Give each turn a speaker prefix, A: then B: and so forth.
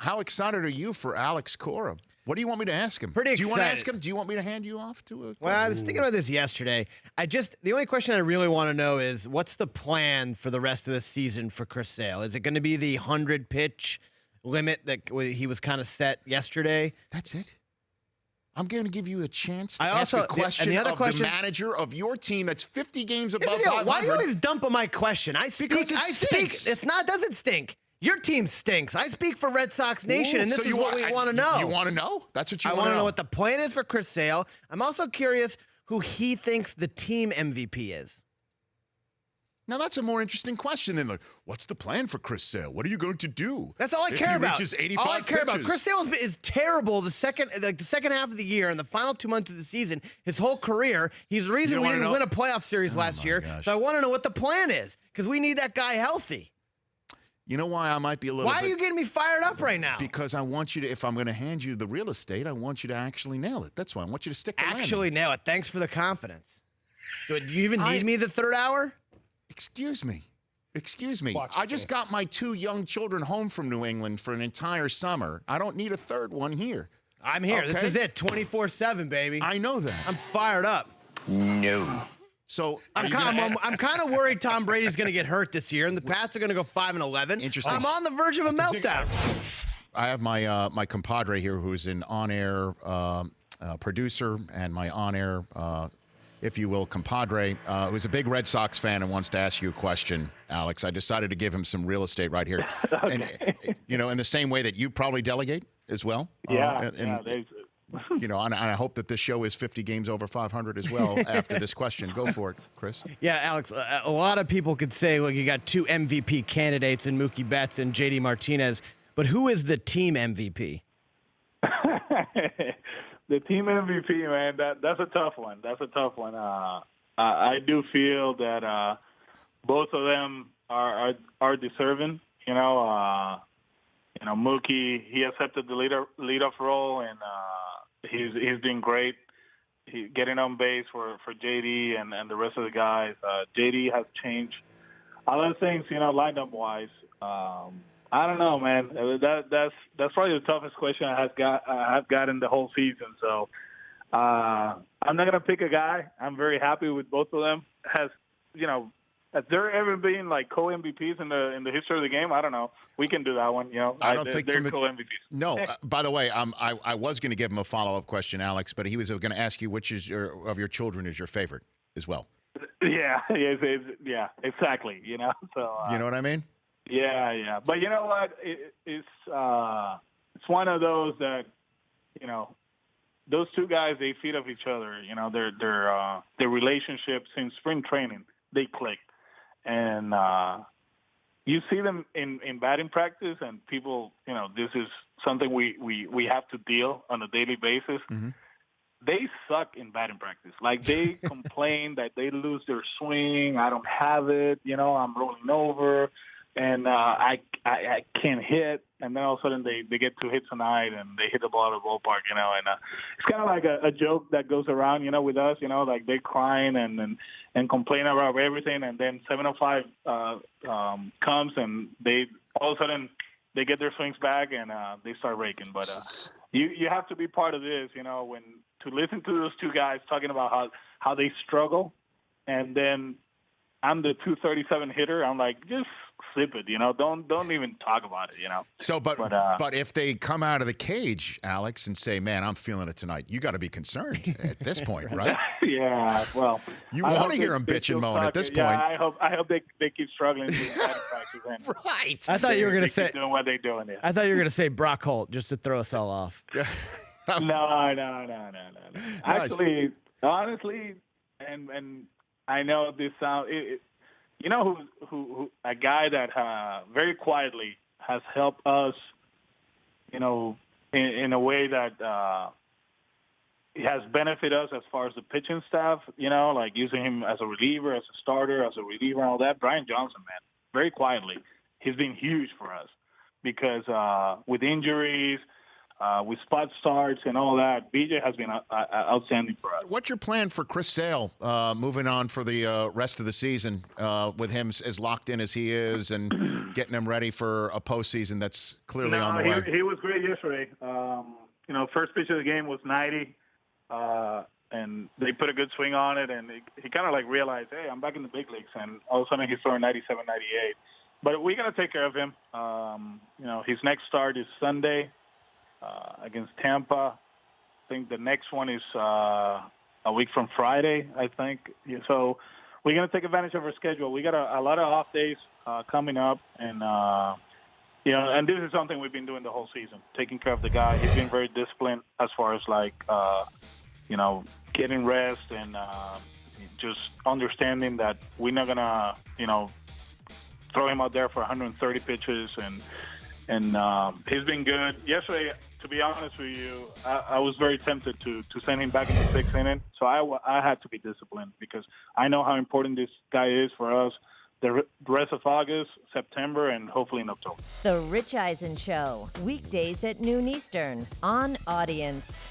A: how excited are you for Alex Cora? What do you want me to ask him?
B: Pretty
A: Do you want to
B: excited.
A: ask him? Do you want me to hand you off to a?
B: Well, I was thinking about this yesterday. The only question I really want to know is what's the plan for the rest of the season for Chris Sale? Is it going to be the 100 pitch limit that he was kind of set yesterday?
A: That's it. I'm going to give you a chance to
B: ask
A: a question
B: the other question,
A: the manager of your team that's 50 games above 500.
B: Why are you always dumping my question? I speak.
A: Because
B: I speak. It's not. Doesn't stink. Your team stinks. I speak for Red Sox Nation, and this is what we want to know.
A: You want to know? That's what you want to know.
B: I want to know what the plan is for Chris Sale. I'm also curious who he thinks the team MVP is.
A: Now, that's a more interesting question than, like, what's the plan for Chris Sale? What are you going to do?
B: That's all I care about.
A: If he reaches 85
B: all I care
A: pitches?
B: about. Chris Sale is terrible the second half of the year and the final 2 months of the season. His whole career, he's the reason we didn't win a playoff series last year.
A: Gosh.
B: So I want to know what the plan is because we need that guy healthy.
A: You know why I might be a little
B: Why are you getting me fired up right now?
A: Because I want you to, if I'm going to hand you the real estate, I want you to actually nail it. That's why I want you to stick the landing.
B: Nail it. Thanks for the confidence. Do you even need me the third hour?
A: Excuse me. I just got my 2 young children home from New England for an entire summer. I don't need a third one here.
B: I'm here.
A: Okay?
B: This is it. 24/7, baby.
A: I know that.
B: I'm fired up.
A: No. So
B: I'm kind of worried Tom Brady's going to get hurt this year, and the Pats are going to go 5-11.
A: Interesting.
B: I'm on the verge of a meltdown.
A: I have my compadre here who's an on-air producer and my on-air, if you will, compadre, who's a big Red Sox fan and wants to ask you a question, Alex. I decided to give him some real estate right here.
C: Okay.
A: And, in the same way that you probably delegate as well.
C: Yeah.
A: And I hope that this show is 50 games over 500 as well after this question. Go for it, Chris.
B: Yeah, Alex, a lot of people could say, look, you got 2 MVP candidates in Mookie Betts and JD Martinez, but who is the team MVP?
C: The team MVP, man, that's a tough one. I do feel that both of them are deserving. Mookie, he accepted the leadoff role, and he's doing great. He getting on base for JD and the rest of the guys. JD has changed other things, lineup wise. I don't know, man. That's probably the toughest question I've gotten the whole season. So I'm not gonna pick a guy. I'm very happy with both of them. Has there ever been like co-MVPs in the history of the game? I don't know. We can do that one.
A: I don't think
C: they're co-MVPs.
A: No. By the way, I was going to give him a follow-up question, Alex, but he was going to ask you which of your children is your favorite as well.
C: Yeah, exactly. So
A: you know what I mean?
C: Yeah. But you know what? It's one of those that those 2 guys, they feed off each other. Their relationship since spring training, they click. And you see them in batting practice, and people, this is something we have to deal on a daily basis.
A: Mm-hmm.
C: They suck in batting practice. Like, they complain that they lose their swing. I don't have it. I'm rolling over, and I can't hit. And then all of a sudden they get 2 hits a night, and they hit the ball at the ballpark, and it's kind of like a joke that goes around, with us, like they're crying and complaining about everything, and then 7:05 comes, and they all of a sudden they get their swings back, and they start raking. But you have to be part of this, when to listen to those 2 guys talking about how they struggle, and then I'm the 237 hitter. I'm like, just sip it, Don't even talk about it,
A: So, but if they come out of the cage, Alex, and say, "Man, I'm feeling it tonight," you got to be concerned at this point, right?
C: Yeah. Well,
A: you want to hear them bitch and moan at this point.
C: Yeah, I hope they keep struggling to practice.
A: Right.
B: I thought you were going to say
C: doing what they're doing. Yeah.
B: I thought you were going to say Brock Holt just to throw us all off.
C: No. Actually, honestly, and I know this sounds. Who a guy that very quietly has helped us, in a way that it has benefited us as far as the pitching staff, like using him as a reliever, as a starter, as a reliever, and all that. Brian Johnson, man, very quietly, he's been huge for us because with injuries, with spot starts and all that. BJ has been outstanding for us.
A: What's your plan for Chris Sale moving on for the rest of the season with him as locked in as he is and getting him ready for a postseason that's clearly on the way?
C: He was great yesterday. First pitch of the game was 90, and they put a good swing on it, and he kind of like realized, hey, I'm back in the big leagues, and all of a sudden he's throwing 97, 98. But we're going to take care of him. His next start is Sunday against Tampa. I think the next one is a week from Friday, I think. So we're going to take advantage of our schedule. We got a lot of off days coming up, and and this is something we've been doing the whole season, taking care of the guy. He's been very disciplined as far as getting rest and just understanding that we're not gonna, throw him out there for 130 pitches, and he's been good. Yesterday, to be honest with you, I was very tempted to send him back in the sixth inning. So I had to be disciplined because I know how important this guy is for us the rest of August, September, and hopefully in October.
D: The Rich Eisen Show, weekdays at noon Eastern on Audience.